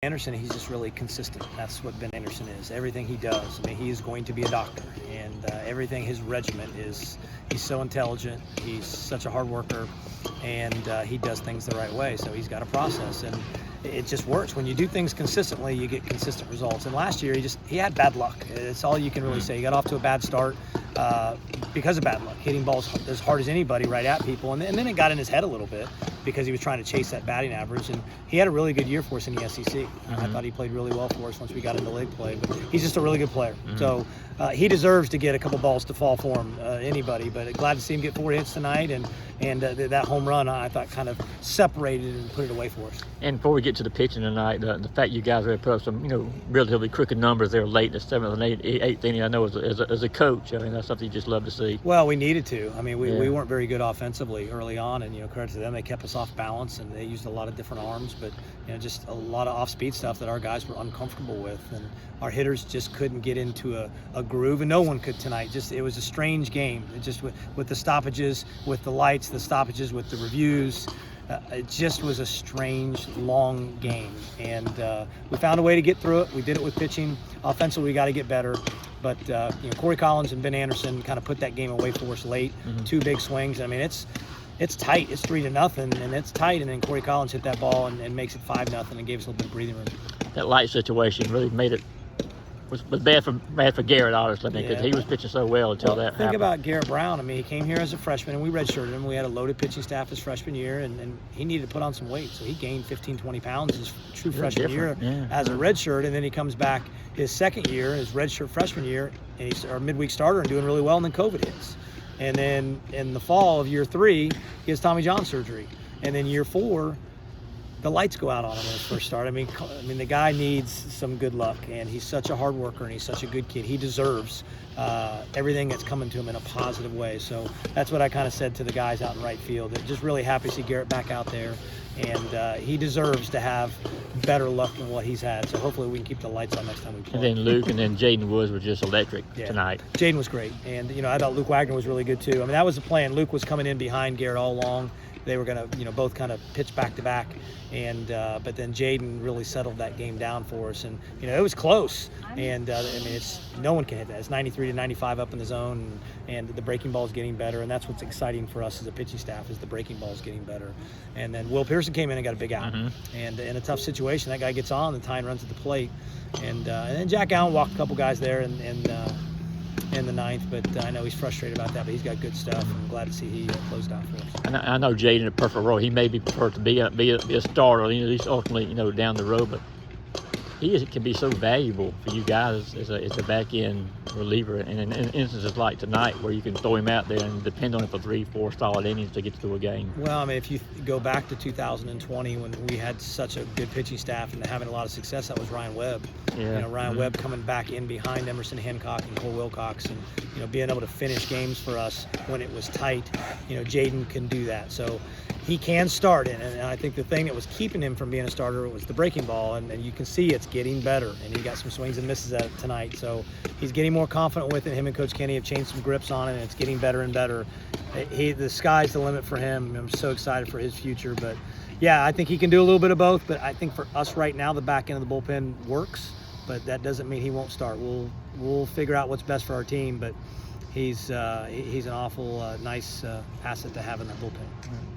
Anderson, he's just really consistent. That's what Ben Anderson is. Everything he does, I mean, he is going to be a doctor, and everything, his regiment is, he's so intelligent, he's such a hard worker, and he does things the right way, so he's got a process, and it just works. When you do things consistently, you get consistent results. And last year, he had bad luck. It's all you can really say. He got off to a bad start because of bad luck, hitting balls as hard as anybody right at people. And then it got in his head a little bit because he was trying to chase that batting average. And he had a really good year for us in the SEC. I thought he played really well for us once we got into league play. But he's just a really good player. So he deserves to get a couple balls to fall for him, anybody. But glad to see him get 4 hits tonight. And that home run, I thought, kind of separated and put it away for us. And before we get to the pitching tonight, the fact you guys have put up some, relatively crooked numbers there late in the 7th and 8th inning, I know as a coach, I mean, that's something you just love to see. Well, we needed to. I mean, we weren't very good offensively early on, and credit to them, they kept us off balance, and they used a lot of different arms, but just a lot of off-speed stuff that our guys were uncomfortable with, and our hitters just couldn't get into a groove, and no one could tonight. It was a strange game. It just with the stoppages, with the lights, the stoppages, with the reviews. It just was a strange, long game, and we found a way to get through it. We did it with pitching. Offensively, we got to get better, but Corey Collins and Ben Anderson kind of put that game away for us late. 2 big swings. I mean, it's tight. It's 3-0, and it's tight. And then Corey Collins hit that ball and makes it 5-0, and gave us a little bit of breathing room. That light situation really made it. Was bad for Garrett, honestly, because he was pitching so well until that happened. Think about Garrett Brown. I mean, he came here as a freshman, and we redshirted him. We had a loaded pitching staff his freshman year, and he needed to put on some weight. So he gained 15, 20 pounds his true freshman year as a redshirt, and then he comes back his second year, his redshirt freshman year, and he's our midweek starter and doing really well, and then COVID hits. And then in the fall of year 3, he has Tommy John surgery. And then year 4, the lights go out on him in his first start. I mean, the guy needs some good luck, and he's such a hard worker, and he's such a good kid. He deserves everything that's coming to him in a positive way. So that's what I kind of said to the guys out in right field. That just really happy to see Garrett back out there, and he deserves to have better luck than what he's had. So hopefully we can keep the lights on next time we play. And then Luke and then Jaden Woods were just electric tonight. Jaden was great, and I thought Luke Wagner was really good too. I mean, that was the plan. Luke was coming in behind Garrett all along. They were going to, both kind of pitch back to back, and but then Jaden really settled that game down for us, and it was close. And I mean, no one can hit that. It's 93 to 95 up in the zone, and the breaking ball is getting better, and that's what's exciting for us as a pitching staff is the breaking ball is getting better. And then Will Pearson came in and got a big out, and in a tough situation, that guy gets on, the Tyne runs at the plate, and then Jack Allen walked a couple guys there, and in the 9th, but I know he's frustrated about that, but he's got good stuff. I'm glad to see he closed out for us. And I know Jaden in a perfect role. He may be preferred to be a starter, at least ultimately, down the road, but he can be so valuable for you guys as a back-end reliever. And in instances like tonight where you can throw him out there and depend on him for 3-4 solid innings to get through a game. Well, I mean, if you go back to 2020 when we had such a good pitching staff and having a lot of success, that was Ryan Webb. Ryan Webb coming back in behind Emerson Hancock and Cole Wilcox, and being able to finish games for us when it was tight. Jaden can do that. So he can start it, and I think the thing that was keeping him from being a starter was the breaking ball, and you can see it's getting better, and he got some swings and misses at it tonight, so he's getting more confident with it. Him and Coach Kenny have changed some grips on it, and it's getting better and better. The sky's the limit for him. I'm so excited for his future, but yeah, I think he can do a little bit of both, but I think for us right now, the back end of the bullpen works, but that doesn't mean he won't start. We'll figure out what's best for our team, but he's an awful nice asset to have in that bullpen.